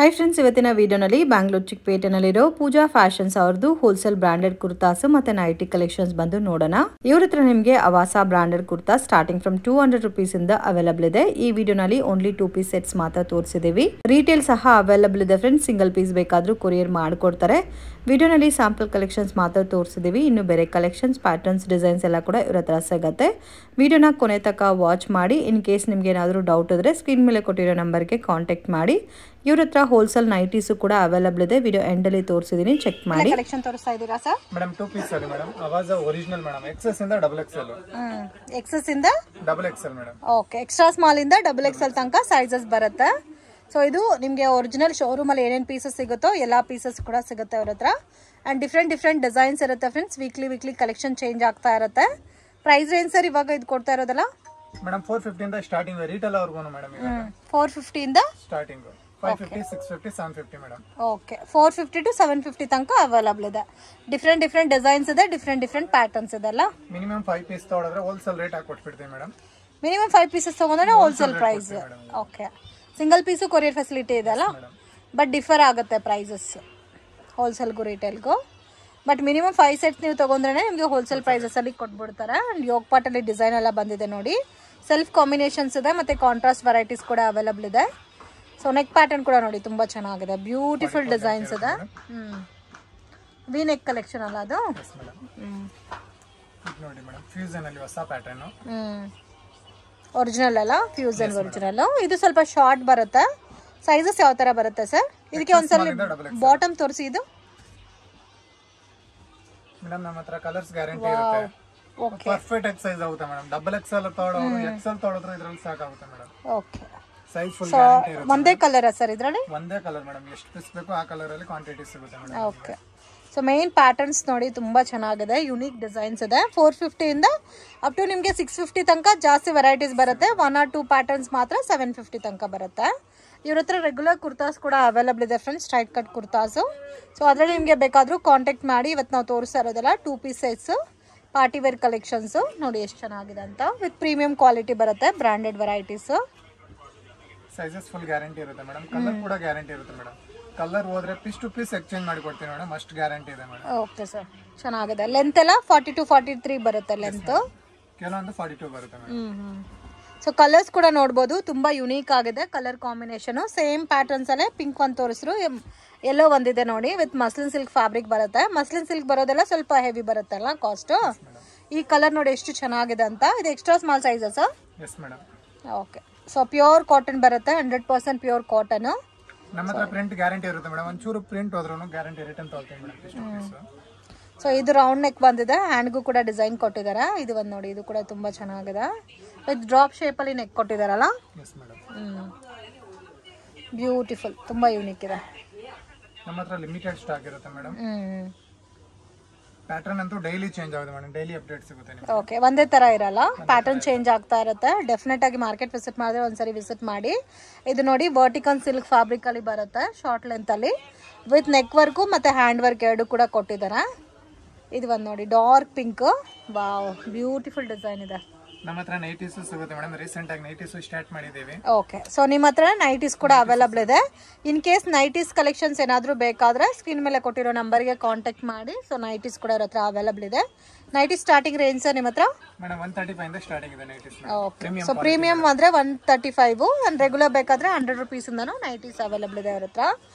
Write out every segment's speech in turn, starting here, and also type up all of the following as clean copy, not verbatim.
हाय friends ಇವತ್ತಿನ ವಿಡಿಯೋನಲ್ಲಿ ಬ್ಯಾಂಗ್ಳೂರ್ ಚಿಕ್ಕಪೇಟೆನಲ್ಲಿರೋ ಪೂಜಾ ಫ್ಯಾಷನ್ಸ್ ಅವರದು ಹೋಲ್ಸೇಲ್ ಬ್ರಾಂಡೆಡ್ ಕುರ್ತಾಸ್ ಮತ್ತೆ ನೈಟಿ ಕಲೆಕ್ಷನ್ಸ್ ಬಂದು ನೋಡೋಣ. ಇವರ ಹತ್ರ ನಿಮಗೆ Avaasa branded kurta starting from 200 rupees ಇಂದ ಅವೈಲೇಬಲ್ ಇದೆ. ಈ ವಿಡಿಯೋನಲ್ಲಿ ಓನ್ಲಿ 2 ಪೀಸ್ ಸೆಟ್ಸ್ ಮಾತ್ರ ತೋರಿಸಿದೀವಿ. ರೀಟೇಲ್ ಸಹ ಅವೈಲೇಬಲ್ ಇದೆ ಫ್ರೆಂಡ್ಸ್. ಸಿಂಗಲ್ ಪೀಸ್ ಬೇಕಾದರೂ ಕೊರಿಯರ್ ಮಾಡಿಕೊಡ್ತಾರೆ. ವಿಡಿಯೋನಲ್ಲಿ ಸ್ಯಾಂಪಲ್ ಕಲೆಕ್ಷನ್ಸ್ ಮಾತ್ರ ತೋರಿಸಿದೀವಿ. ಇನ್ನು ಬೇರೆ ಕಲೆಕ್ಷನ್ಸ್ ಪ್ಯಾಟರ್ನ್ಸ್ ಡಿಸೈನ್ಸ್ ಎಲ್ಲ ಕೂಡ ಇವರ ಹತ್ರ ಸಿಗುತ್ತೆ. ವಿಡಿಯೋನ ಕೊನೆ ತನಕ ವಾಚ್ ಮಾಡಿ. ಇನ್ ಕೇಸ್ ನಿಮಗೆ ಏನಾದರೂ ಡೌಟ್ ಇದ್ರೆ ಸ್ಕ್ರೀನ್ ಮೇಲೆ ಕೊಟ್ಟಿರೋ ನಂಬರ್ಗೆ ಕಾಂಟ್ಯಾಕ್ಟ್ ಮಾಡಿ. ಇವರ ಹತ್ರ ಹೋಲ್ಸೇಲ್ ನೈಟೀಸ್ ಕೂಡ ಅವೈಲೇಬಲ್ ಇದೆ. ವಿಡಿಯೋ ಎಂಡ್ ಅಲ್ಲಿ ತೋರಿಸಿದೀನಿ, ಚೆಕ್ ಮಾಡಿ. ಕಲೆಕ್ಷನ್ ತೋರಿಸ್ತಾ ಇದ್ದೀರಾ ಸರ್? ಮೇಡಮ್ 2 ಪೀಸ್ ಸರಿ madam. Avaasa original madam. X S ಇಂದ ಡಬಲ್ ಎಕ್ಸೆಲ್. ಎಕ್ಸೆಸ್ ಇಂದ double X L madam. Okay, extra small ಇಂದ ಡಬಲ್ ಎಕ್ಸೆಲ್ ತನಕ ಸೈಜಸ್ ಬರುತ್ತೆ. ಸೊ ಇದು ನಿಮಗೆ ಒರಿಜಿನಲ್ ಶೋರೂಮ್ ಅಲ್ಲಿ ಏನೇನು ಪೀಸಸ್ ಸಿಗುತ್ತೋ ಎಲ್ಲಾ ಪೀಸಸ್ ಕೂಡ ಸಿಗುತ್ತೆ ಅವ್ರ ಹತ್ರ. ಅಂಡ್ ಡಿಫ್ರೆಂಟ್ ಡಿಸೈನ್ಸ್ ಇರುತ್ತೆ ಫ್ರೆಂಡ್ಸ್. ವೀಕ್ಲಿ ಕಲೆಕ್ಷನ್ ಚೇಂಜ್ ಆಗ್ತಾ ಇರುತ್ತೆ. ಪ್ರೈಸ್ ರೇಂಜ್ ಸರ್ ಇವಾಗ ಇದು ಕೊಡ್ತಾ ಇರೋದಲ್ಲ ಮೇಡಮ್ 450 ಇಂದ ಸ್ಟಾರ್ಟಿಂಗ್ ರಿಟೇಲ್ ಅವರ್ಗೂ ಮೇಡಮ್. 450 ಇಂದ ಸ್ಟಾರ್ಟಿಂಗ್ 550 650 750 ಮೇಡಮ್. ಓಕೆ, 450 to 750 ತನಕ ಅವೈಲೇಬಲ್ ಇದೆ. ಡಿಫ್ರೆಂಟ್ ಡಿಸೈನ್ಸ್ ಇದೆ, ಡಿಫ್ರೆಂಟ್ ಪ್ಯಾಟರ್ನ್ಸ್ ಇದೆ ಅಲ್ಲ. ಮಿನಿಮಮ್ 5 ಪೀಸ್ ತಗೊಂಡ್ರೆ ಹೋಲ್ಸೇಲ್ ರೇಟ್ ಹಾಕಿ ಕೊಟ್ಬಿಡ್ತೀವಿ ಮೇಡಮ್. ಮಿನಿಮಮ್ 5 ಪೀಸಸ್ ತಗೊಂಡ್ರೆ wholesale price. Okay, single piece courier facility ಇದೆ ಅಲ್ಲ. ಬಟ್ ಡಿಫರ್ ಆಗುತ್ತೆ ಪ್ರೈಸಸ್ ಹೋಲ್ಸೇಲ್ಗೂ ರಿಟೇಲ್ಗೂ. ಬಟ್ ಮಿನಿಮಮ್ 5 ಸೆಟ್ಸ್ ನೀವು ತಗೊಂಡ್ರೆ ನಿಮಗೆ ಹೋಲ್ಸೇಲ್ ಪ್ರೈಸಸ್ ಅಲ್ಲಿ ಕೊಟ್ಬಿಡ್ತಾರೆ. ಅಂಡ್ ಯೋಗ್ ಪಾಟಲ್ಲಿ ಡಿಸೈನ್ ಎಲ್ಲ ಬಂದಿದೆ ನೋಡಿ. ಸೆಲ್ಫ್ ಕಾಂಬಿನೇಷನ್ಸ್ ಇದೆ ಮತ್ತೆ ಕಾಂಟ್ರಾಸ್ಟ್ ವೆರೈಟೀಸ್ ಕೂಡ ಅವೈಲೇಬಲ್ ಇದೆ. ಸೊ ನೆಕ್ ಪ್ಯಾಟರ್ನ್ ಕೂಡ ನೋಡಿ ತುಂಬಾ ಚೆನ್ನಾಗಿದೆ. ಬ್ಯೂಟಿಫುಲ್ ಡಿಸೈನ್ಸ್ ಇದೆ. ವಿ ನೆಕ್ ಕಲೆಕ್ಷನ್ ಅಲ್ಲ ಅದು. ನೋಡಿ ಮೇಡಮ್, ಫ್ಯೂಷನ್ ಅಲ್ಲಿ ಹೊಸ ಪ್ಯಾಟರ್ನ್. ಒರಿಜಿನಲ್ ಅಲ್ಲ, ಫ್ಯೂಷನ್ ಒರಿಜಿನಲ್. ಇದು ಸ್ವಲ್ಪ ಶಾರ್ಟ್ ಬರುತ್ತೆ. ಸೈಜಸ್ ಯಾವ ತರ ಬರುತ್ತೆ ಸರ್? ಇದಕ್ಕೆ ಒಂದ್ಸಲ ಬಾಟಮ್ ತೋರಿಸಿ. ಇದು ಮೇಡಮ್ ನಮ್ಮ ಹತ್ರ ಕಲರ್ಸ್ ಗ್ಯಾರಂಟಿ ಇರುತ್ತೆ. ಪರ್ಫೆಕ್ಟ್ ಎಕ್ಸ್ ಸೈಜ್ ಆಗುತ್ತೆ ಮೇಡಮ್. ಡಬಲ್ ಎಕ್ಸೆಲ್ ತಗೊಳ್ಳೋರು ಎಕ್ಸೆಲ್ ತಗೊಳ್ಳೋದ್ರೆ ಇದರಲ್ಲಿ ಸಾಕಾಗುತ್ತೆ madam. Okay, size full guarantee ಇರುತ್ತೆ. ಒಂದೇ ಕಲರ್ ಸರ್ ಇದರಲ್ಲಿ? ಒಂದೇ ಕಲರ್ ಮೇಡಮ್. ಎಷ್ಟು ಪೀಸ್ ಬೇಕು ಆ ಕಲರ್ ಅಲ್ಲಿ ಕ್ವಾಂಟಿಟಿ ಸಿಗುತ್ತೆ madam. Okay, so main patterns ನೋಡಿ ತುಂಬಾ ಚೆನ್ನಾಗಿದೆ. ಯುನೀಕ್ ಡಿಸೈನ್ಸ್ ಇದೆ. 450 ಇಂದ ಅಪ್ ಟು ನಿಮಗೆ 650 ತನಕ ಜಾಸ್ತಿ ವೆರೈಟೀಸ್ ಬರುತ್ತೆ. 1 or 2 ಪ್ಯಾಟರ್ನ್ಸ್ ಮಾತ್ರ 750 ತನಕ ಬರುತ್ತೆ. ಇವ್ರ ಹತ್ರ ರೆಗ್ಯುಲರ್ ಕುರ್ತಾಸ್ ಕೂಡ ಅವೈಲೇಬಲ್ ಇದೆ friends, straight cut kurtas. So ಅದರಲ್ಲಿ ನಿಮಗೆ ಬೇಕಾದರೂ ಕಾಂಟ್ಯಾಕ್ಟ್ ಮಾಡಿ. ಇವತ್ತು ನಾವು ತೋರಿಸ್ತಾ ಇರೋದಲ್ಲ 2 piece sets party wear collections. ನೋಡಿ ಎಷ್ಟು ಚೆನ್ನಾಗಿದೆ ಅಂತ. ವಿತ್ ಪ್ರೀಮಿಯಂ ಕ್ವಾಲಿಟಿ ಬರುತ್ತೆ, branded varieties. Sizes full guarantee ಇರುತ್ತೆ ಮೇಡಮ್. ಕಲರ್ ಕೂಡ ಗ್ಯಾರಂಟಿ ಇರುತ್ತೆ ಮೇಡಮ್. ಕಲರ್ ಹೋದ್ರೆ ಪೀಸ್ ಟು ಪೀಸ್ ಎಕ್ಸ್ಚೇಂಜ್ ಮಾಡಿ ಕೊಡ್ತೀನಿ ಮೇಡಮ್. ಅಷ್ಟು ಗ್ಯಾರಂಟಿ ಇದೆ ಮೇಡಮ್. ಓಕೆ ಸರ್, ಚೆನ್ನಾಗಿದೆ. ಲೆಂತ್ ಎಲ್ಲ 40 to 43 ಬರುತ್ತೆ ಲೆಂತ್. ಕೆಲವೊಂದು 42 ಬರುತ್ತೆ ಮೇಡಮ್. ಸೊ ಕಲರ್ಸ್ ಕೂಡ ನೋಡ್ಬೋದು, ತುಂಬಾ ಯುನೀಕ್ ಆಗಿದೆ ಕಲರ್ ಕಾಂಬಿನೇಷನ್. ಸೇಮ್ ಪ್ಯಾಟರ್ನ್ಸ್ ಅಲ್ಲೇ ಪಿಂಕ್ ಒಂದು ತೋರಿಸ್ರು, ಎಲ್ಲೋ ಒಂದಿದೆ ನೋಡಿ. ವಿತ್ ಮಸ್ಲಿನ್ ಸಿಲ್ಕ್ ಫ್ಯಾಬ್ರಿಕ್ ಬರುತ್ತೆ. ಮಸ್ಲಿನ್ ಸಿಲ್ಕ್ ಬರೋದೆಲ್ಲ ಸ್ವಲ್ಪ ಹೆವಿ ಬರುತ್ತಲ್ಲ ಕಾಸ್ಟ್. ಈ ಕಲರ್ ನೋಡಿ ಎಷ್ಟು ಚೆನ್ನಾಗಿದೆ ಅಂತ. ಇದು extra small sizes? S madam. Okay, so pure cotton ಬರುತ್ತೆ, 100% ಪ್ಯೂರ್ ಕಾಟನ್. ನಮ್ಮ ಹತ್ರ ಪ್ರಿಂಟ್ ಗ್ಯಾರಂಟಿ ಇರುತ್ತೆ ಮೇಡಮ್. ಒಂಚೂರು ಪ್ರಿಂಟ್ ಹೋದ್ರೂ ಗ್ಯಾರಂಟಿ ರಿಟರ್ನ್ ತಗೊಳ್ತೀನಿ ಮೇಡಮ್. ಸೊ ಇದು ರೌಂಡ್ ನೆಕ್ ಬಂದಿದೆ. ಹ್ಯಾಂಡ್ಗೂ ಕೂಡ ಡಿಸೈನ್ ಕೊಟ್ಟಿದ್ದಾರೆ. ಇದು ಒಂದು ನೋಡಿ, ಇದು ಕೂಡ ತುಂಬಾ ಚೆನ್ನಾಗಿದೆ. ವಿತ್ ಡ್ರಾಪ್ ಶೇಪ್ ಅಲ್ಲಿ ನೆಕ್ ಕೊಟ್ಟಿದಾರಲ್ಲ. ಬ್ಯೂಟಿಫುಲ್, ತುಂಬಾ ಯೂನಿಕ್ ಇದೆ. ನಮ್ಮ ಹತ್ರ ಲಿಮಿಟೆಡ್ ಸ್ಟಾಕ್ ಇರುತ್ತೆ ಮೇಡಮ್. ಪ್ಯಾಟರ್ನ್ ಅಂತೂ ಡೈಲಿ ಚೇಂಜ್ ಆಗುತ್ತೆ ಮೇಡಮ್. ಡೈಲಿ ಅಪ್ಡೇಟ್ ಸಿಗುತ್ತೆ ನಿಮಗೆ. ಓಕೆ, ಒಂದೇ ತರ ಇರಲ್ಲ, ಪ್ಯಾಟರ್ನ್ ಚೇಂಜ್ ಆಗ್ತಾ ಇರುತ್ತೆ. ಡೆಫಿನೆಟ್ ಆಗಿ ಮಾರ್ಕೆಟ್ ವಿಸಿಟ್ ಮಾಡಿದ್ರೆ ಒಂದ್ಸರಿ ವಿಸಿಟ್ ಮಾಡಿ. ಇದು ನೋಡಿ ವರ್ಟಿಕಲ್ ಸಿಲ್ಕ್ ಫ್ಯಾಬ್ರಿಕ್ ಅಲ್ಲಿ ಬರುತ್ತೆ, ಶಾರ್ಟ್ ಲೆಂತ್ ಅಲ್ಲಿ. ವಿತ್ ನೆಕ್ ವರ್ಕು ಮತ್ತೆ ಹ್ಯಾಂಡ್ ವರ್ಕ್ ಎರಡು ಕೂಡ ಕೊಟ್ಟಿದ್ದಾರೆ. ಇದು ಒಂದು ನೋಡಿ dark pink. Wow, beautiful design ಇದೆ. ನಮ್ಮ ಹತ್ರ ನೈಟೀಸ್ ಸಿಗುತ್ತೆ ಮೇಡಮ್. ರೀಸೆಂಟ್ ಆಗಿ ನೈಟೀಸ್ ಸ್ಟಾರ್ಟ್ ಮಾಡಿದ್ದೀವಿ. ಓಕೆ, ಸೊ ನಿಮ್ಮ ಹತ್ರ ನೈಟೀಸ್ ಕೂಡ ಅವೈಲೇಬಲ್ ಇದೆ. ಇನ್ ಕೇಸ್ ನೈಟೀಸ್ ಕಲೆಕ್ಷನ್ಸ್ ಏನಾದರೂ ಬೇಕಾದ್ರೆ ಸ್ಕ್ರೀನ್ ಮೇಲೆ ಕೊಟ್ಟಿರೋ ನಂಬರ್ಗೆ ಕಾಂಟ್ಯಾಕ್ಟ್ ಮಾಡಿ. ಸೊ ನೈಟೀಸ್ ಕೂಡ ಅವ್ರ ಹತ್ರ ಅವೈಲೇಬಲ್ ಇದೆ. ನೈಟೀಸ್ ಸ್ಟಾರ್ಟಿಂಗ್ ರೇಂಜ್ ಸರ್ ನಿಮ್ಮ ಹತ್ರ? ಮೇಡಮ್ 135 ಇಂದ ಸ್ಟಾರ್ಟಿಂಗ್ ಇದೆ ನೈಟೀಸ್. ಓಕೆ, ಸೊ ಪ್ರೀಮಿಯಂ ಅಂದ್ರೆ 135. ಅಂಡ್ ರೆಗ್ಯುಲರ್ ಬೇಕಾದ್ರೆ 100 ರೂಪೀಸ್ ಇಂದನೂ ನೈಟೀಸ್ ಅವೈಲೇಬಲ್ ಇದೆ ಅವ್ರ ಹತ್ರ.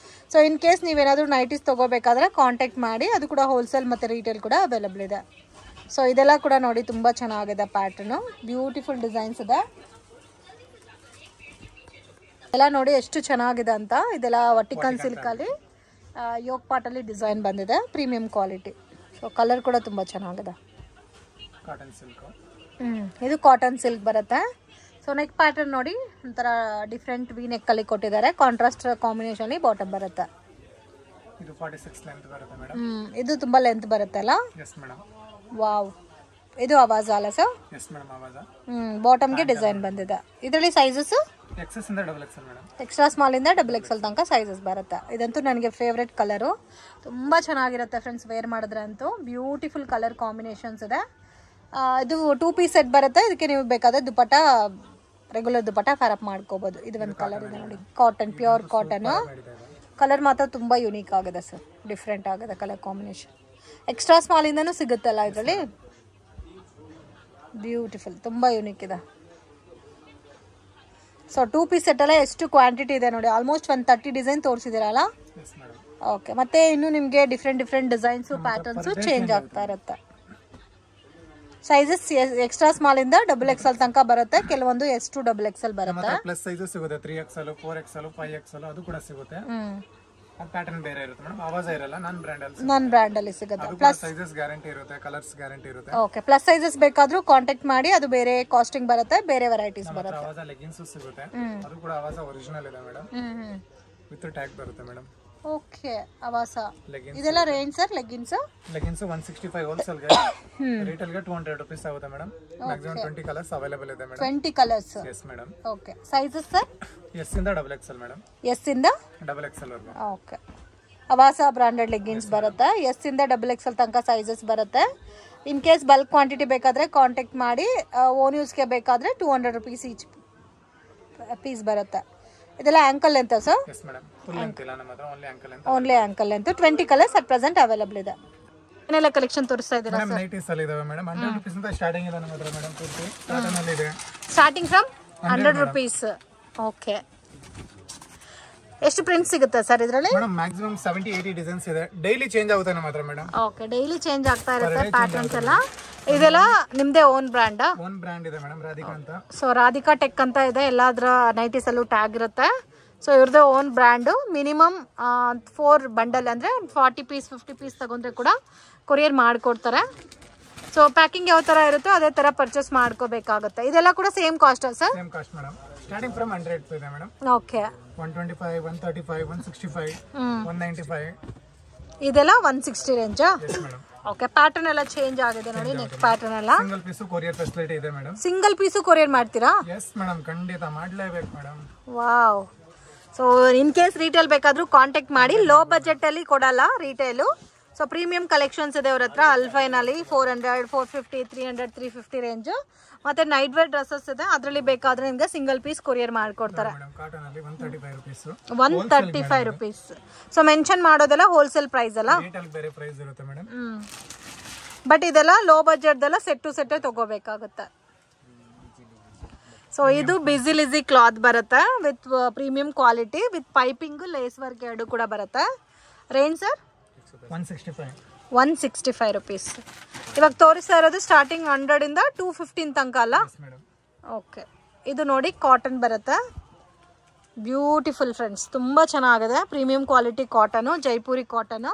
ಸೊ ಇನ್ ಕೇಸ್ ನೀವೇನಾದರೂ ನೈಟೀಸ್ ತಗೋಬೇಕಾದ್ರೆ ಕಾಂಟ್ಯಾಕ್ಟ್ ಮಾಡಿ. ಅದು ಕೂಡ ಹೋಲ್ಸೇಲ್ ಮತ್ತೆ ರಿಟೇಲ್ ಕೂಡ ಅವೈಲೇಬಲ್ ಇದೆ. ಸೊ ಇದೆಲ್ಲ ಕೂಡ ನೋಡಿ ತುಂಬಾ ಚೆನ್ನಾಗಿದೆ ಪ್ಯಾಟರ್ನ್. ಬ್ಯೂಟಿಫುಲ್ ಡಿಸೈನ್ಸ್ ಇದೆ ಎಲ್ಲ ನೋಡಿ ಎಷ್ಟು ಚೆನ್ನಾಗಿದೆ ಅಂತ. ಇದೆಲ್ಲ ವರ್ಟಿಕಲ್ ಸಿಲ್ಕ್ ಅಲ್ಲಿ ಯೋಗ್ ಪಾಟಲ್ಲಿ ಡಿಸೈನ್ ಬಂದಿದೆ, ಪ್ರೀಮಿಯಂ ಕ್ವಾಲಿಟಿ. ಸೊ ಕಲರ್ ಕೂಡ ತುಂಬಾ ಚೆನ್ನಾಗಿದೆ. Cotton silk. ಇದು ಕಾಟನ್ ಸಿಲ್ಕ್ ಬರುತ್ತೆ. ಸೊ ನೆಕ್ ಪ್ಯಾಟರ್ನ್ ನೋಡಿ ಒಂಥರ ಡಿಫ್ರೆಂಟ್ ವಿ ನೆಕ್ ಅಲ್ಲಿ ಕೊಟ್ಟಿದ್ದಾರೆ. ಕಾಂಟ್ರಾಸ್ಟ್ ಕಾಂಬಿನೇಷನ್ ಬಾಟಮ್ ಬರುತ್ತೆ. ಇದು 46 ಲೆಂತ್ ಬರುತ್ತೆ ಮೇಡಮ್. ಇದು ತುಂಬಾ ಲೆಂತ್ ಬರುತ್ತೆ ಅಲ್ಲ. Yes madam. ವಾವ್, ಇದು ಅವಾಜಾ ಅಲ್ಲ ಸರ್? Yes madam, Avaasa. ಬಾಟಮ್ಗೆ ಡಿಸೈನ್ ಬಂದಿದೆ. ಇದರಲ್ಲಿ ಸೈಜಸ್ ಎಕ್ಸೆಸ್ ಇಂದ double X L madam. Extra small ಇಂದ ಡಬಲ್ ಎಕ್ಸೆಲ್ ತನಕ ಸೈಜಸ್ ಬರುತ್ತೆ. ಇದಂತೂ ನನಗೆ ಫೇವ್ರೆಟ್ ಕಲರು. ತುಂಬಾ ಚೆನ್ನಾಗಿರುತ್ತೆ ಫ್ರೆಂಡ್ಸ್, ವೇರ್ ಮಾಡಿದ್ರೆ ಅಂತೂ. ಬ್ಯೂಟಿಫುಲ್ ಕಲರ್ ಕಾಂಬಿನೇಷನ್ಸ್ ಇದೆ. ಇದು 2 ಪೀಸ್ ಸೆಟ್ ಬರುತ್ತೆ. ಇದಕ್ಕೆ ನೀವು ಬೇಕಾದ್ರೆ ದುಪಟ್ಟ, ರೆಗ್ಯುಲರ್ ದುಪಟ್ಟ ಫ್ಯಾರಪ್ ಮಾಡ್ಕೋಬಹುದು. ಇದು ಒಂದು ಕಲರ್ ಇದೆ ನೋಡಿ, ಕಾಟನ್, ಪ್ಯೂರ್ ಕಾಟನ್. ಕಲರ್ ಮಾತ್ರ ತುಂಬ ಯುನೀಕ್ ಆಗಿದೆ ಸರ್, ಡಿಫ್ರೆಂಟ್ ಆಗಿದೆ ಕಲರ್ ಕಾಂಬಿನೇಷನ್. ಎಕ್ಸ್ಟ್ರಾ ಸ್ಮಾಲಿಂದನೂ ಸಿಗುತ್ತಲ್ಲ ಇದರಲ್ಲಿ. ಬ್ಯೂಟಿಫುಲ್, ತುಂಬ ಯುನೀಕ್ ಇದೆ. ಸೊ 2 ಪೀಸ್ ಸೆಟ್ಟಲ್ಲ ಎಷ್ಟು ಕ್ವಾಂಟಿಟಿ ಇದೆ ನೋಡಿ, ಆಲ್ಮೋಸ್ಟ್ 130 ಡಿಸೈನ್ ತೋರಿಸಿದಿರಲ್ಲ. ಓಕೆ, ಮತ್ತೆ ಇನ್ನು ನಿಮಗೆ ಡಿಫ್ರೆಂಟ್ ಡಿಸೈನ್ಸು ಪ್ಯಾಟರ್ನ್ಸು ಚೇಂಜ್ ಆಗ್ತಾ ಇರುತ್ತೆ. ಸೈಜಸ್ ಎಕ್ಸ್ಟ್ರಾ ಸ್ಮಾಲ್ ಇಂದ XXL ತನಕ ಬರುತ್ತೆ, ಕೆಲವೊಂದು S2 XXL ಬರುತ್ತೆ. ಪ್ಲಸ್ ಸೈಜಸ್ ಸಿಗುತ್ತೆ, 3XL 4XL 5XL ಅದು ಕೂಡ ಸಿಗುತ್ತೆ. ಪ್ಯಾಟರ್ನ್ ಬೇರೆ ಇರುತ್ತೆ ಮೇಡಮ್, ಆವಾಜ ಇರಲ್ಲ, ನಾನ್ ಬ್ರ್ಯಾಂಡ್ ಅಲ್ಲಿ ಸಿಗುತ್ತೆ. ಪ್ಲಸ್ ಸೈಜಸ್ ಗ್ಯಾರಂಟಿ ಇರುತ್ತೆ, ಕಲರ್ಸ್ ಗ್ಯಾರಂಟಿ ಇರುತ್ತೆ. ಓಕೆ, ಪ್ಲಸ್ ಸೈಜಸ್ ಬೇಕಾದ್ರೂ ಕಾಂಟ್ಯಾಕ್ಟ್ ಮಾಡಿ, ಅದು ಬೇರೆ ಕಾಸ್ಟಿಂಗ್ ಬರುತ್ತೆ, ಬೇರೆ ವೆರೈಟೀಸ್ ಬರುತ್ತೆ. ಆವಾಜ ಲೆಗಿನ್ಸ್ ಸಿಗುತ್ತೆ, ಅದು ಕೂಡ ಆವಾಜ ಒರಿಜಿನಲ್ ಇದೆ ಮೇಡಮ್, ವಿತ್ ಟ್ಯಾಗ್ ಬರುತ್ತೆ ಮೇಡಮ್. ಓಕೆ, ಅವಾಸ ಇದೆಲ್ಲ ರೇಂಜ್ ಸರ್? ಲೆಗಿನ್ಸ್ 165 ಹೋಲ್ಸೇಲ್ ಗೆ, ರಿಟೇಲ್ ಗೆ 200 ರೂಪೀಸ್ ಆಗುತ್ತೆ ಮೇಡಮ್. ಮ್ಯಾಕ್ಸಿಮಮ್ 20 ಕಲರ್ಸ್ ಅವೈಲೇಬಲ್ ಇದೆ madam. 20 colours? Yes madam. Okay, sizes sir? S ಇಂದ XXL ಮೇಡಮ್. ಎಸ್ ಇಂದ XXL ವರೆಗೂ. ಓಕೆ, ಅವಾಸ ಬ್ರಾಂಡೆಡ್ ಲೆಗ್ಗಿನ್ಸ್ ಬರುತ್ತೆ. ಎಸ್ ಇಂದ XXL ತನಕ ಸೈಜಸ್ ಬರುತ್ತೆ. ಇನ್ ಕೇಸ್ ಬಲ್ಕ್ ಕ್ವಾಂಟಿಟಿ ಬೇಕಾದ್ರೆ ಕಾಂಟ್ಯಾಕ್ಟ್ ಮಾಡಿ. ಓನ್ ಯೂಸ್ಗೆ ಬೇಕಾದ್ರೆ 200 ರೂಪೀಸ್ ಈಚ್ ಪೀಸ್ ಬರುತ್ತೆ. ಇದೆಲ್ಲ ankle length sir? Yes madam, full length ಇಲ್ಲ ನಮ್ಮ ಹತ್ರ, only ankle length. 20 colours at present available ಇದೆ. ಏನೆಲ್ಲ ಕಲೆಕ್ಷನ್ ತೋರಿಸ್ತಾ ಇದ್ದೀರಾ ಸರ್? ನೈಟೀಸ್ ಅಲ್ಲಿ ಇದಾವೆ ಮೇಡಮ್. 100 ರೂಪೀಸ್ ಇಂದ ಸ್ಟಾರ್ಟಿಂಗ್ ಇದೆ ನಮ್ಮ ಹತ್ರ ಮೇಡಮ್. ಪೂರ್ತಿ ಕಾಟನ್ ಅಲ್ಲಿ ಇದೆ, ಸ್ಟಾರ್ಟಿಂಗ್ ಫ್ರಮ್ 100 ರೂಪೀಸ್. ಓಕೆ, ಎಷ್ಟು ಪ್ರಿಂಟ್ ಸಿಗುತ್ತೆ ಸರ್ ಇದರಲ್ಲಿ? ಮೇಡಮ್ ಮ್ಯಾಕ್ಸಿಮಮ್ 70-80 ಡಿಸೈನ್ಸ್ ಇದೆ, ಡೈಲಿ ಚೇಂಜ್ ಆಗುತ್ತೆ ನಮ್ಮ ಹತ್ರ ಮೇಡಮ್. ಓಕೆ, ಡೈಲಿ ಚೇಂಜ್ ಆಗ್ತಾ ಇರುತ್ತೆ ಪ್ಯಾಟರ್ನ್ಸ್ ಎಲ್ಲ. ಇದೆಲ್ಲ ನಿಮ್ದೇ ಓನ್ ಬ್ರ್ಯಾಂಡ್? ಓನ್ ಬ್ರ್ಯಾಂಡ್ ಇದೆ ಮೇಡಮ್, ರಾಧಿಕಾ ಅಂತ. ಸೊ ರಾಧಿಕಾ ಟೆಕ್ ಅಂತ ಇದೆ, ಎಲ್ಲಾದ್ರ ನೈಟೀಸ್ ಅಲ್ಲೂ ಟ್ಯಾಗ್ ಇರುತ್ತೆ. ಸೊ ಇವ್ರದ್ದು ಓನ್ ಬ್ರ್ಯಾಂಡು. ಮಿನಿಮಮ್ 4 ಬಂಡಲ್ ಅಂದರೆ 40 ಪೀಸ್ 50 ಪೀಸ್ ತಗೊಂಡ್ರೆ ಕೂಡ ಕೊರಿಯರ್ ಮಾಡಿಕೊಡ್ತಾರೆ. ಸೊ ಪ್ಯಾಕಿಂಗ್ ಯಾವ ಥರ ಇರುತ್ತೋ ಅದೇ ಥರ ಪರ್ಚೇಸ್ ಮಾಡ್ಕೋಬೇಕಾಗುತ್ತೆ. ಇದೆಲ್ಲ ಕೂಡ same cost sir? Same cost madam, starting from 100 ಇದೆ ಮೇಡಮ್. ಓಕೆ, 125, 135, 165, 195. ಇದೆಲ್ಲ 160 ರೇಂಜಾ? Yes madam. ಓಕೆ, ಪ್ಯಾಟರ್ನ್ ಎಲ್ಲ ಚೇಂಜ್ ಆಗಿದೆ ನೋಡಿ, ನೆಕ್ ಪ್ಯಾಟರ್ನ್ ಎಲ್ಲ. ಸಿಂಗಲ್ ಪೀಸ್ ಕೊರಿಯರ್ ಫೆಸಿಲಿಟಿ ಇದೆ ಮೇಡಮ್. ಸಿಂಗಲ್ ಪೀಸು ಕೊರಿಯರ್ ಮಾಡ್ತೀರಾ? ಎಸ್ ಮೇಡಮ್, ಖಂಡಿತ ಮಾಡಲೇಬೇಕು madam. Wow. So in case retail ಬೇಕಾದ್ರೂ ಕಾಂಟ್ಯಾಕ್ಟ್ ಮಾಡಿ. ಲೋ ಬಜೆಟ್ ಅಲ್ಲಿ ಕೊಡಲ್ಲ ರಿಟೇಲು. ಸೊ ಪ್ರೀಮಿಯಂ ಕಲೆಕ್ಷನ್ಸ್ ಇದೆ ಅವ್ರ ಹತ್ರ. ಅಲ್ಫೈನಲ್ಲಿ 400, 450, 300, 350 ರೇಂಜ್. ಮತ್ತೆ ನೈಟ್ ವೇರ್ ಡ್ರೆಸ್ಸಸ್ ಇದೆ, ಅದರಲ್ಲಿ ಬೇಕಾದ್ರೆ ನಿಮ್ಗೆ ಸಿಂಗಲ್ ಪೀಸ್ ಕೊರಿಯರ್ ಮಾಡ್ಕೊಡ್ತಾರೆ. 135 ರೂಪೀಸ್. ಸೊ ಮೆನ್ಷನ್ ಮಾಡೋದೆಲ್ಲ ಹೋಲ್ಸೇಲ್ ಪ್ರೈಸ್ ಅಲ್ಲ, ಬೇರೆ ಪ್ರೈಸ್ ಇರುತ್ತೆ ಮೇಡಮ್. ಬಟ್ ಇದೆಲ್ಲ ಲೋ ಬಜೆಟ್ ಎಲ್ಲ ಸೆಟ್ ಟು ಸೆಟ್ ತಗೋಬೇಕಾಗುತ್ತೆ. ಸೊ ಇದು ಬಿಸಿ ಲಿಸಿ ಕ್ಲಾತ್ ಬರುತ್ತೆ with premium quality, with piping, lace work ಎರಡು ಕೂಡ ಬರುತ್ತೆ. Range sir? 165 ರೂಪೀಸ್. ಇವಾಗ ತೋರಿಸ್ತಾ ಇರೋದು ಸ್ಟಾರ್ಟಿಂಗ್ 100 ಇಂದ 215 ತನಕ ಅಲ್ಲ? ಓಕೆ, ಇದು ನೋಡಿ ಕಾಟನ್ ಬರುತ್ತೆ. ಬ್ಯೂಟಿಫುಲ್ ಫ್ರೆಂಡ್ಸ್, ತುಂಬ ಚೆನ್ನಾಗಿದೆ. Premium quality cotton, Jaipuri cotton,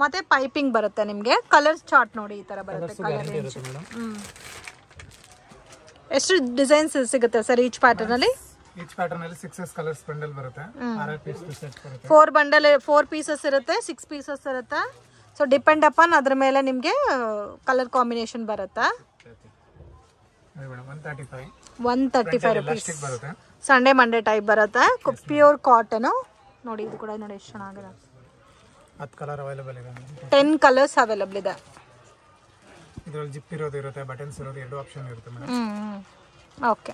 ಮತ್ತೆ ಪೈಪಿಂಗ್ ಬರುತ್ತೆ ನಿಮಗೆ. ಕಲರ್ಸ್ ಚಾರ್ಟ್ ನೋಡಿ ಈ ಥರ ಬರುತ್ತೆ ಕಲರ್ ರೇಂಜ್. ಎಷ್ಟು ಡಿಸೈನ್ಸ್ ಸಿಗುತ್ತೆ ಸರ್ ಈಚ್ ಪ್ಯಾಟರ್ನ್ ಅಲ್ಲಿ? ಈಚ್ ಪ್ಯಾಟರ್ನ್ ಅಲ್ಲಿ 6 ಕಲರ್ಸ್ ಬಂಡಲ್ ಬರುತ್ತೆ, 6 ಪೀಸ್ ಸೆಟ್ ಬರುತ್ತೆ. 4 ಬಂಡಲ್ 4 ಪೀಸಸ್ ಇರುತ್ತೆ, 6 ಪೀಸಸ್ ಇರುತ್ತೆ. ಸೊ ಡಿಪೆಂಡ್ ಅಪಾನ್ ಅದ್ರ ಮೇಲೆ ನಿಮಗೆ ಕಲರ್ ಕಾಂಬಿನೇಷನ್ ಬರುತ್ತೆ. 135 ರೂಪೀಸ್. ಸಂಡೇ ಮಂಡೇ ಟೈಪ್ ಬರುತ್ತೆ, ಪ್ಯೂರ್ ಕಾಟನ್. ನೋಡಿ ಇದು ಕೂಡ ನೋಡಿ ಎಷ್ಟು ಚೆನ್ನಾಗಿದೆ. 10 ಕಲರ್ ಅವೈಲೇಬಲ್ ಇದೆ, 10 ಕಲರ್ಸ್ ಅವೈಲೇಬಲ್ ಇದೆ. ಇದರಲ್ಲಿ ಜಿಪ್ ಇರೋದು ಇರುತ್ತೆ, ಬಟನ್ಸ್ ಇರೋದು, ಎರಡು ಆಪ್ಷನ್ ಇರುತ್ತೆ madam. Okay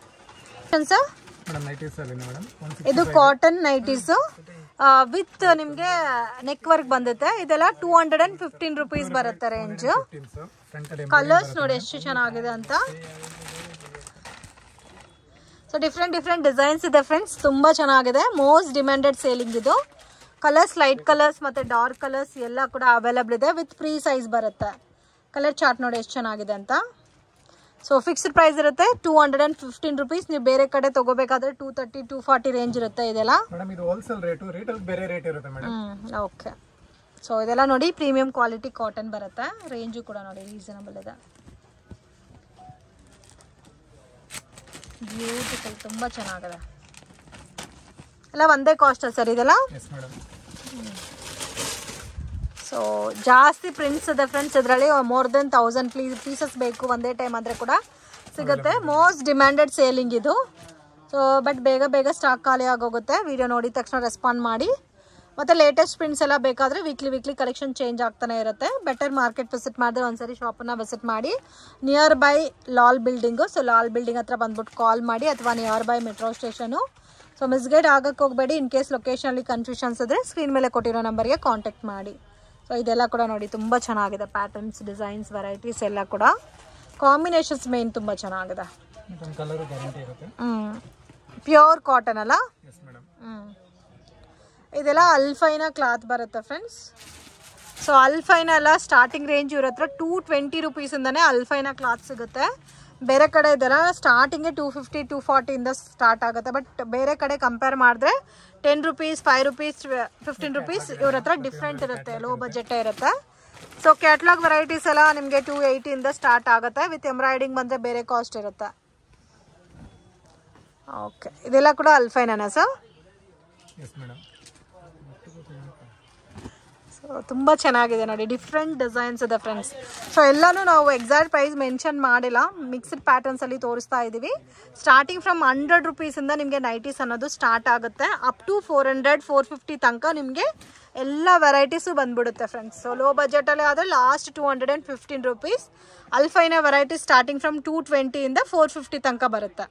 sir, madam nighties ಅಲ್ಲಿ ಮೇಡಮ್ ಇದು ಕಾಟನ್ ನೈಟೀಸ್ ವಿತ್ ನಿಮಗೆ ನೆಕ್ ವರ್ಕ್ ಬಂದುತ್ತೆ. ಇದೆಲ್ಲ 215 ರೂಪೀಸ್ ಬರುತ್ತೆ ರೇಂಜ್. ಕಲರ್ಸ್ ನೋಡಿ ಎಷ್ಟು ಚೆನ್ನಾಗಿದೆ ಅಂತ. ಸೊ ಡಿಫ್ರೆಂಟ್ ಡಿಸೈನ್ಸ್ ಇದೆ ಫ್ರೆಂಡ್ಸ್, ತುಂಬ ಚೆನ್ನಾಗಿದೆ. ಮೋಸ್ಟ್ ಡಿಮ್ಯಾಂಡೆಡ್ ಸೇಲಿಂಗ್ ಇದು. ಕಲರ್ಸ್, ಲೈಟ್ ಕಲರ್ಸ್ ಮತ್ತು ಡಾರ್ಕ್ ಕಲರ್ಸ್ ಎಲ್ಲ ಕೂಡ ಅವೈಲೇಬಲ್ ಇದೆ. ವಿತ್ ಫ್ರೀ ಸೈಜ್ ಬರುತ್ತೆ. ಕಲರ್ ಚಾರ್ಟ್ ನೋಡಿ ಎಷ್ಟು ಚೆನ್ನಾಗಿದೆ ಅಂತ. ಸೊ ಫಿಕ್ಸ್ಡ್ ಪ್ರೈಸ್ ಇರುತ್ತೆ 215 ರೂಪೀಸ್. ನೀವು ಬೇರೆ ಕಡೆ ತಗೋಬೇಕಾದ್ರೆ 230, 240 ರೇಂಜ್ ಇರುತ್ತೆ ಇದೆಲ್ಲ. ಮೇಡಮ್ ಇದು ಹೋಲ್ಸೇಲ್ ರೇಟ್, ರಿಟೇಲ್ ಬೇರೆ ರೇಟ್ ಇರುತ್ತೆ ಮೇಡಮ್. ಓಕೆ, ಸೊ ಇದೆಲ್ಲ ನೋಡಿ ಪ್ರೀಮಿಯಂ ಕ್ವಾಲಿಟಿ ಕಾಟನ್ ಬರುತ್ತೆ. ರೇಂಜು ಕೂಡ ನೋಡಿ ರೀಸನಬಲ್ ಇದೆ. ಬ್ಯೂಟಿಫುಲ್, ತುಂಬ ಚೆನ್ನಾಗಿದೆ. ಎಲ್ಲ ಒಂದೇ ಕಾಸ್ಟ್ ಸರ್ ಇದೆಲ್ಲ? Yes madam. ಸೊ ಜಾಸ್ತಿ ಪ್ರಿಂಟ್ಸ್ ಇದೆ ಫ್ರೆಂಡ್ಸ್ ಇದರಲ್ಲಿ. ಮೋರ್ ದೆನ್ 1000 ಪೀಸಸ್ ಬೇಕು ಒಂದೇ ಟೈಮ್ ಅಂದರೆ ಕೂಡ ಸಿಗುತ್ತೆ. ಮೋಸ್ಟ್ ಡಿಮ್ಯಾಂಡೆಡ್ ಸೇಲಿಂಗ್ ಇದು. ಸೊ ಬಟ್ ಬೇಗ ಸ್ಟಾಕ್ ಖಾಲಿ ಆಗೋಗುತ್ತೆ. ವಿಡಿಯೋ ನೋಡಿದ ತಕ್ಷಣ ರೆಸ್ಪಾಂಡ್ ಮಾಡಿ. ಮತ್ತು ಲೇಟೆಸ್ಟ್ ಪ್ರಿಂಟ್ಸ್ ಎಲ್ಲ ಬೇಕಾದರೆ ವೀಕ್ಲಿ ಕಲೆಕ್ಷನ್ ಚೇಂಜ್ ಆಗ್ತಾನೆ ಇರುತ್ತೆ. ಬೆಟರ್ ಮಾರ್ಕೆಟ್ ವಿಸಿಟ್ ಮಾಡಿದ್ರೆ ಒಂದ್ಸರಿ ಶಾಪನ್ನು ವಿಸಿಟ್ ಮಾಡಿ. Near by Lal building. So Lal building ಹತ್ರ ಬಂದ್ಬಿಟ್ಟು ಕಾಲ್ ಮಾಡಿ, ಅಥವಾ near by metro station. So misguide ಆಗಕ್ಕೆ ಹೋಗಬೇಡಿ. ಇನ್ ಕೇಸ್ ಲೊಕೇಶನಲ್ಲಿ ಕನ್ಫ್ಯೂಷನ್ಸ್ ಇದ್ದರೆ ಸ್ಕ್ರೀನ್ ಮೇಲೆ ಕೊಟ್ಟಿರೋ ನಂಬರ್ಗೆ ಕಾಂಟ್ಯಾಕ್ಟ್ ಮಾಡಿ. ಸೊ ಇದೆಲ್ಲ ಕೂಡ ನೋಡಿ ತುಂಬ ಚೆನ್ನಾಗಿದೆ, ಪ್ಯಾಟರ್ನ್ಸ್, ಡಿಸೈನ್ಸ್, ವೆರೈಟೀಸ್ ಎಲ್ಲ ಕೂಡ ಕಾಂಬಿನೇಷನ್ಸ್ ಮೇನ್ ತುಂಬ ಚೆನ್ನಾಗಿದೆ. ಪ್ಯೂರ್ ಕಾಟನ್ ಅಲ್ಲ. ಇದೆಲ್ಲ ಅಲ್ಫೈನ ಕ್ಲಾತ್ ಬರುತ್ತೆ ಫ್ರೆಂಡ್ಸ್. ಸೊ ಅಲ್ಫೈನ ಎಲ್ಲ ಸ್ಟಾರ್ಟಿಂಗ್ ರೇಂಜ್ ಇವ್ರ ಹತ್ರ 220 ರೂಪೀಸಿಂದನೇ ಅಲ್ಫೈನ ಕ್ಲಾತ್ ಸಿಗುತ್ತೆ. ಬೇರೆ ಕಡೆ ಇದೆಲ್ಲ ಸ್ಟಾರ್ಟಿಂಗೇ 250 240 ಸ್ಟಾರ್ಟ್ ಆಗುತ್ತೆ. ಬಟ್ ಬೇರೆ ಕಡೆ ಕಂಪೇರ್ ಮಾಡಿದ್ರೆ 10 ರೂಪೀಸ್, 5 ರೂಪೀಸ್, 15 ರೂಪೀಸ್ ಇವ್ರ ಹತ್ರ ಡಿಫ್ರೆಂಟ್ ಇರುತ್ತೆ, ಲೋ ಬಜೆಟೇ ಇರುತ್ತೆ. ಸೊ ಕ್ಯಾಟ್ಲಾಗ್ ವೆರೈಟೀಸ್ ಎಲ್ಲ ನಿಮಗೆ 280 ಸ್ಟಾರ್ಟ್ ಆಗುತ್ತೆ. ವಿತ್ ಎಂಬ್ರಾಯ್ಡಿಂಗ್ ಬಂದರೆ ಬೇರೆ ಕಾಸ್ಟ್ ಇರುತ್ತೆ. ಓಕೆ, ಇದೆಲ್ಲ ಕೂಡ ಅಲ್ಫೈನಾ ಸರ್? ಸೊ ತುಂಬ ಚೆನ್ನಾಗಿದೆ ನೋಡಿ, ಡಿಫ್ರೆಂಟ್ ಡಿಸೈನ್ಸ್ ಇದೆ ಫ್ರೆಂಡ್ಸ್. ಸೊ ಎಲ್ಲನೂ ನಾವು ಎಕ್ಸಾಕ್ಟ್ ಪ್ರೈಸ್ ಮೆನ್ಷನ್ ಮಾಡಿಲ್ಲ, ಮಿಕ್ಸ್ಡ್ ಪ್ಯಾಟರ್ನ್ಸಲ್ಲಿ ತೋರಿಸ್ತಾ ಇದ್ದೀವಿ. ಸ್ಟಾರ್ಟಿಂಗ್ ಫ್ರಮ್ 100 ರೂಪೀಸಿಂದ ನಿಮಗೆ ನೈಟೀಸ್ ಅನ್ನೋದು ಸ್ಟಾರ್ಟ್ ಆಗುತ್ತೆ. ಅಪ್ ಟು 400 450 ತನಕ ನಿಮಗೆ ಎಲ್ಲ ವೆರೈಟೀಸು ಬಂದ್ಬಿಡುತ್ತೆ ಫ್ರೆಂಡ್ಸ್. ಸೊ ಲೋ ಬಜೆಟಲ್ಲಿ ಆದರೆ last 215 rupees. ಅಲ್ಫೈನ varieties starting from 220 450 ತನಕ ಬರುತ್ತೆ.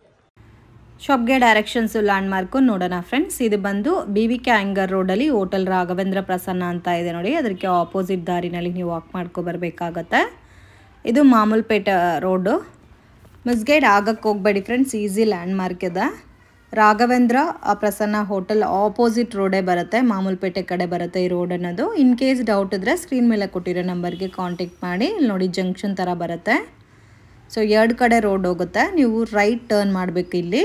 ಶಾಪ್ಗೆ ಡೈರೆಕ್ಷನ್ಸು ಲ್ಯಾಂಡ್ ಮಾರ್ಕು ನೋಡೋಣ ಫ್ರೆಂಡ್ಸ್. ಇದು ಬಂದು BVK ಆ್ಯಂಗರ್ ರೋಡಲ್ಲಿ ಹೋಟೆಲ್ ರಾಘವೇಂದ್ರ ಪ್ರಸನ್ನ ಅಂತ ಇದೆ ನೋಡಿ, ಅದಕ್ಕೆ ಆಪೋಸಿಟ್ ದಾರಿನಲ್ಲಿ ನೀವು ವಾಕ್ ಮಾಡ್ಕೊ ಬರಬೇಕಾಗತ್ತೆ. ಇದು ಮಾಮೂಲ್ಪೇಟೆ ರೋಡು. ಮಿಸ್ಗೈಡ್ ಆಗಕ್ಕೆ ಹೋಗಬೇಡಿ ಫ್ರೆಂಡ್ಸ್, ಈಸಿ ಲ್ಯಾಂಡ್ ಮಾರ್ಕ್ ಇದೆ. ರಾಘವೇಂದ್ರ ಪ್ರಸನ್ನ ಹೋಟೆಲ್ ಆಪೋಸಿಟ್ ರೋಡೇ ಬರುತ್ತೆ, ಮಾಮೂಲ್ಪೇಟೆ ಕಡೆ ಬರುತ್ತೆ ಈ ರೋಡ್ ಅನ್ನೋದು. ಇನ್ ಕೇಸ್ ಡೌಟ್ ಇದ್ದರೆ ಸ್ಕ್ರೀನ್ ಮೇಲೆ ಕೊಟ್ಟಿರೋ ನಂಬರ್ಗೆ ಕಾಂಟ್ಯಾಕ್ಟ್ ಮಾಡಿ. ಇಲ್ಲಿ ನೋಡಿ ಜಂಕ್ಷನ್ ಥರ ಬರುತ್ತೆ. ಸೊ 2 ಕಡೆ ರೋಡ್ ಹೋಗುತ್ತೆ, ನೀವು ರೈಟ್ ಟರ್ನ್ ಮಾಡಬೇಕು ಇಲ್ಲಿ.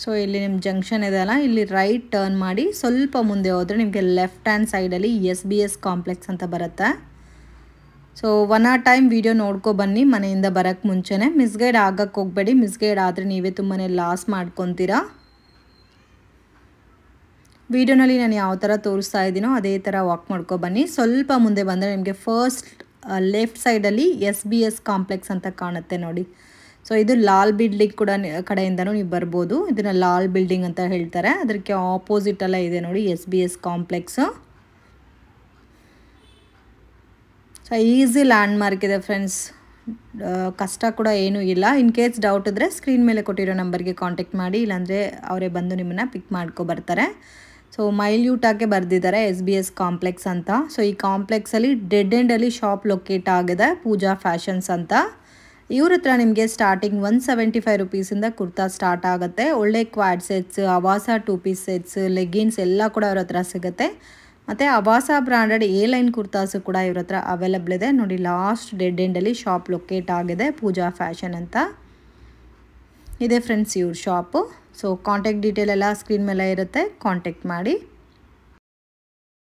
ಸೊ ಇಲ್ಲಿ ನಿಮ್ಮ ಜಂಕ್ಷನ್ ಇದೆಯಲ್ಲ, ಇಲ್ಲಿ ರೈಟ್ ಟರ್ನ್ ಮಾಡಿ ಸ್ವಲ್ಪ ಮುಂದೆ ಹೋದರೆ ನಿಮಗೆ ಲೆಫ್ಟ್ ಹ್ಯಾಂಡ್ ಸೈಡಲ್ಲಿ SBS ಕಾಂಪ್ಲೆಕ್ಸ್ ಅಂತ ಬರುತ್ತೆ. ಸೊ 1 hour ಟೈಮ್ ವಿಡಿಯೋ ನೋಡ್ಕೊ ಬನ್ನಿ ಮನೆಯಿಂದ ಬರೋಕ್ಕೆ ಮುಂಚೆನೇ. ಮಿಸ್ಗೈಡ್ ಆಗಕ್ಕೆ ಹೋಗಬೇಡಿ, ಮಿಸ್ಗೈಡ್ ಆದರೆ ನೀವೇ ತುಂಬಾ ಲಾಸ್ ಮಾಡ್ಕೊತೀರಾ. ವಿಡಿಯೋನಲ್ಲಿ ನಾನು ಯಾವ ಥರ ತೋರಿಸ್ತಾ ಇದ್ದೀನೋ ಅದೇ ಥರ ವಾಕ್ ಮಾಡ್ಕೊ ಬನ್ನಿ. ಸ್ವಲ್ಪ ಮುಂದೆ ಬಂದರೆ ನಿಮಗೆ ಫಸ್ಟ್ ಲೆಫ್ಟ್ ಸೈಡಲ್ಲಿ SBS ಕಾಂಪ್ಲೆಕ್ಸ್ ಅಂತ ಕಾಣುತ್ತೆ ನೋಡಿ. ಸೊ ಇದು ಲಾಲ್ ಬಿಲ್ಡಿಂಗ್ ಕೂಡ ಕಡೆಯಿಂದನೂ ನೀವು ಬರ್ಬೋದು. ಇದನ್ನು ಲಾಲ್ ಬಿಲ್ಡಿಂಗ್ ಅಂತ ಹೇಳ್ತಾರೆ. ಅದಕ್ಕೆ ಆಪೋಸಿಟೆಲ್ಲ ಇದೆ ನೋಡಿ SBS complex. So easy land mark ಇದೆ ಫ್ರೆಂಡ್ಸ್, ಕಷ್ಟ ಕೂಡ ಏನೂ ಇಲ್ಲ. ಇನ್ ಕೇಸ್ ಡೌಟ್ ಇದ್ದರೆ ಸ್ಕ್ರೀನ್ ಮೇಲೆ ಕೊಟ್ಟಿರೋ ನಂಬರ್ಗೆ ಕಾಂಟ್ಯಾಕ್ಟ್ ಮಾಡಿ, ಇಲ್ಲಾಂದರೆ ಅವರೇ ಬಂದು ನಿಮ್ಮನ್ನು ಪಿಕ್ ಮಾಡ್ಕೊ ಬರ್ತಾರೆ. ಸೊ ಮೈಲ್ಯೂಟಾಗೆ ಬರೆದಿದ್ದಾರೆ SBS ಕಾಂಪ್ಲೆಕ್ಸ್ ಅಂತ. ಸೊ ಈ ಕಾಂಪ್ಲೆಕ್ಸಲ್ಲಿ ಡೆಡ್ ಎಂಡಲ್ಲಿ ಶಾಪ್ ಲೊಕೇಟ್ ಆಗಿದೆ, ಪೂಜಾ ಫ್ಯಾಷನ್ಸ್ ಅಂತ. ಇವ್ರ ಹತ್ರ ನಿಮಗೆ ಸ್ಟಾರ್ಟಿಂಗ್ 175 ರೂಪೀಸಿಂದ ಕುರ್ತಾ ಸ್ಟಾರ್ಟ್ ಆಗುತ್ತೆ. ಒಳ್ಳೆ ಕ್ವಾಡ್ ಸೆಟ್ಸ್, ಅವಾಸ 2 ಪೀಸ್ ಸೆಟ್ಸ್, ಲೆಗ್ಗಿನ್ಸ್ ಎಲ್ಲ ಕೂಡ ಇವ್ರ ಹತ್ರ ಸಿಗುತ್ತೆ. ಮತ್ತು ಅವಾಸ ಬ್ರ್ಯಾಂಡೆಡ್ A-ಲೈನ್ ಕುರ್ತಾಸು ಕೂಡ ಇವ್ರ ಹತ್ರ ಅವೈಲಬಲ್ ಇದೆ ನೋಡಿ. ಲಾಸ್ಟ್ ಡೆಡ್ ಎಂಡಲ್ಲಿ ಶಾಪ್ ಲೊಕೇಟ್ ಆಗಿದೆ, ಪೂಜಾ ಫ್ಯಾಷನ್ ಅಂತ ಇದೆ ಫ್ರೆಂಡ್ಸ್ ಇವ್ರ ಶಾಪು. ಸೊ ಕಾಂಟ್ಯಾಕ್ಟ್ ಡೀಟೇಲ್ ಎಲ್ಲ ಸ್ಕ್ರೀನ್ ಮೇಲೆ ಇರುತ್ತೆ, ಕಾಂಟ್ಯಾಕ್ಟ್ ಮಾಡಿ.